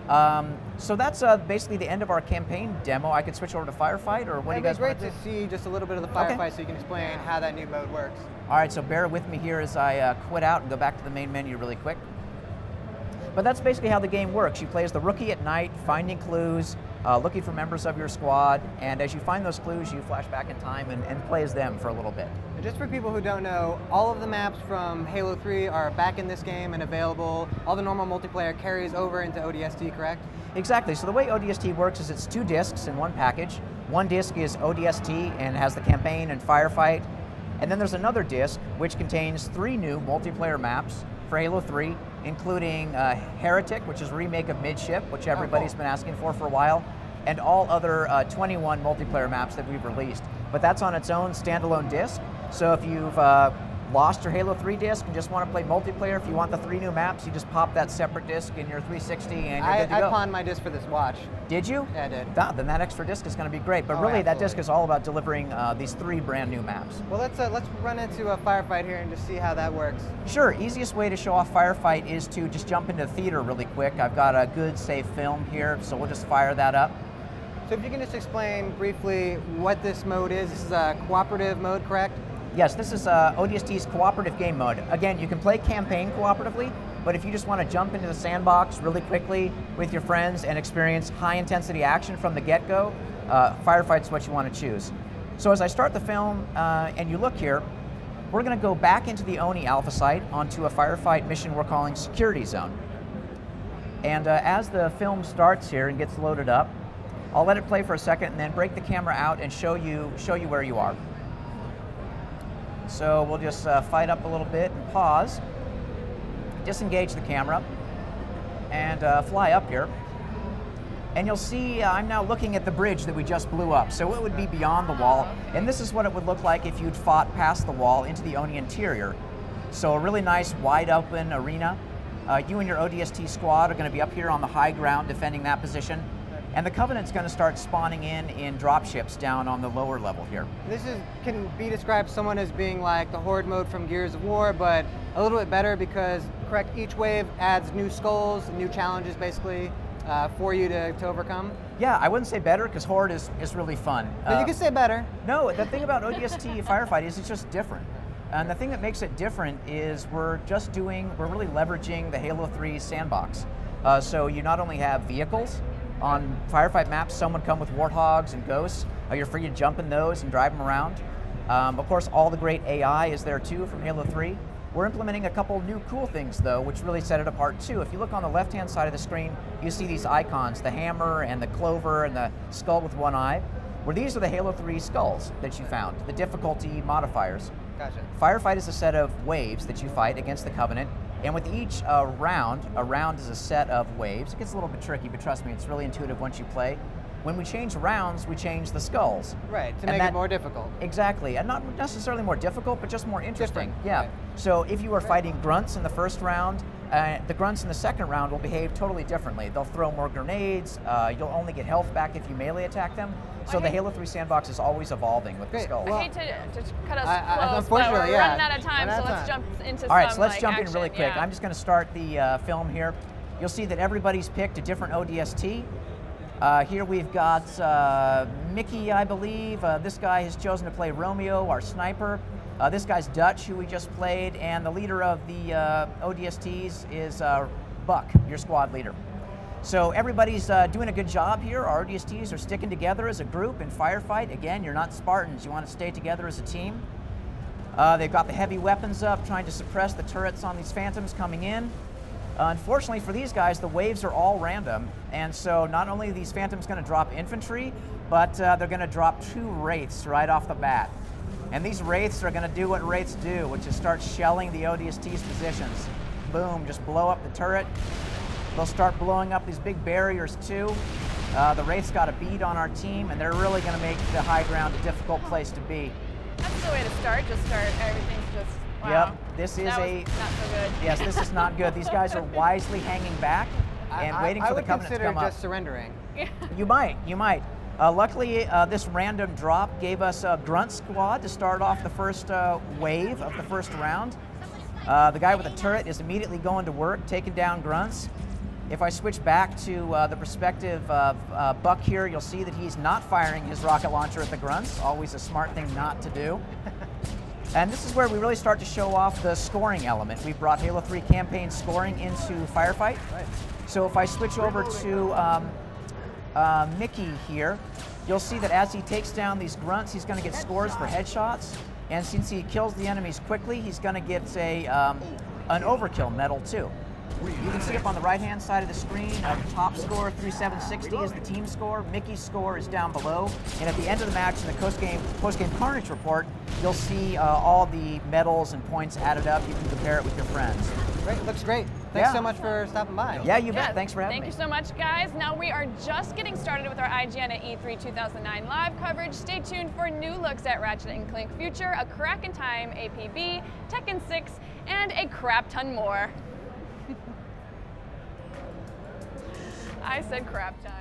So that's basically the end of our campaign demo. I could switch over to Firefight, or what do you guys want to do? It'd be great to see just a little bit of the Firefight so you can explain how that new mode works. All right, so bear with me here as I quit out and go back to the main menu really quick. But that's basically how the game works. You play as the rookie at night, finding clues, looking for members of your squad, and as you find those clues, you flash back in time and play as them for a little bit. And just for people who don't know, all of the maps from Halo 3 are back in this game and available. All the normal multiplayer carries over into ODST, correct? Exactly. So the way ODST works is it's 2 discs in one package. One disc is ODST and has the campaign and Firefight. And then there's another disc which contains 3 new multiplayer maps for Halo 3, including Heretic, which is a remake of Midship, which everybody's been asking for a while, and all other 21 multiplayer maps that we've released. But that's on its own standalone disc. So if you've lost your Halo 3 disc and just want to play multiplayer, if you want the 3 new maps, you just pop that separate disc in your 360 and you're good to go. I pawned my disc for this watch. Did you? Yeah, I did. Then that extra disc is going to be great. But really, that disc is all about delivering these 3 brand new maps. Well, let's run into a Firefight here and just see how that works. Sure. Easiest way to show off Firefight is to just jump into the theater really quick. I've got a good, safe film here, so we'll just fire that up. So if you can just explain briefly what this mode is. This is a cooperative mode, correct? Yes, this is ODST's cooperative game mode. Again, you can play campaign cooperatively, but if you just want to jump into the sandbox really quickly with your friends and experience high-intensity action from the get-go, Firefight's what you want to choose. So as I start the film and you look here, we're going to go back into the ONI Alpha site onto a Firefight mission we're calling Security Zone. And as the film starts here and gets loaded up, I'll let it play for a second and then break the camera out and show you where you are. So we'll just fight up a little bit and pause, disengage the camera, and fly up here. And you'll see I'm now looking at the bridge that we just blew up. So it would be beyond the wall, and this is what it would look like if you'd fought past the wall into the ONI interior. So a really nice wide open arena. You and your ODST squad are going to be up here on the high ground defending that position. And the Covenant's going to start spawning in dropships down on the lower level here. This can be described someone as being like the Horde mode from Gears of War, but a little bit better because, correct, each wave adds new skulls, new challenges basically for you to overcome. Yeah, I wouldn't say better because Horde is really fun. But you can say better. No, the thing about ODST Firefight is it's just different. And the thing that makes it different is we're really leveraging the Halo 3 sandbox. So you not only have vehicles. On Firefight maps, some would come with Warthogs and Ghosts. You're free to jump in those and drive them around. Of course, all the great AI is there too from Halo 3. We're implementing a couple new cool things though, which really set it apart too. If you look on the left-hand side of the screen, you see these icons, the hammer and the clover and the skull with one eye. Well, these are the Halo 3 skulls that you found, the difficulty modifiers. Gotcha. Firefight is a set of waves that you fight against the Covenant. And with each round, a round is a set of waves. It gets a little bit tricky, but trust me, it's really intuitive once you play. When we change rounds, we change the skulls. Right, to make it more difficult. Exactly, and not necessarily more difficult, but just more interesting. Different. Yeah. Right. So if you were fighting grunts in the first round, the grunts in the second round will behave totally differently. They'll throw more grenades. You'll only get health back if you melee attack them. So the Halo 3 sandbox is always evolving with the skulls. I hate to cut us close, but we're running out of time, so let's jump into some. All right, so let's jump in really quick. Yeah. I'm just going to start the film here. You'll see that everybody's picked a different ODST. Here we've got Mickey, I believe. This guy has chosen to play Romeo, our sniper. This guy's Dutch, who we just played, and the leader of the ODSTs is Buck, your squad leader. So everybody's doing a good job here. Our ODSTs are sticking together as a group in Firefight. Again, you're not Spartans. You want to stay together as a team. They've got the heavy weapons up, trying to suppress the turrets on these Phantoms coming in. Unfortunately for these guys, the waves are all random, and so not only are these Phantoms going to drop infantry, but they're going to drop 2 Wraiths right off the bat. And these Wraiths are going to do what Wraiths do, which is start shelling the ODST's positions. Boom, just blow up the turret. They'll start blowing up these big barriers too. The Wraiths got a bead on our team, and they're really going to make the high ground a difficult place to be. That's the way to start. Just start. Everything's just. Wow. Yep. This is not so good. Yes, this is not good. These guys are wisely hanging back and waiting for the Covenant to come up. I would consider just surrendering. You might. Luckily, this random drop gave us a grunt squad to start off the first wave of the first round. The guy with the turret is immediately going to work, taking down grunts. If I switch back to the perspective of Buck here, you'll see that he's not firing his rocket launcher at the grunts, always a smart thing not to do. And this is where we really start to show off the scoring element. We've brought Halo 3 campaign scoring into Firefight. Right. So if I switch over to Mickey here, you'll see that as he takes down these grunts, he's going to get scores for headshots. And since he kills the enemies quickly, he's going to get an overkill medal too. You can see up on the right-hand side of the screen, the top score, 3760, is the team score. Mickey's score is down below. And at the end of the match, in the post-game Carnage report, you'll see all the medals and points added up. You can compare it with your friends. Great, looks great. Thanks so much for stopping by. Yeah, you bet. Thanks for having me. Thank you so much, guys. Now we are just getting started with our IGN at E3 2009 live coverage. Stay tuned for new looks at Ratchet & Clank Future, a Crack in Time APB, Tekken 6, and a crap ton more. I said crap ton.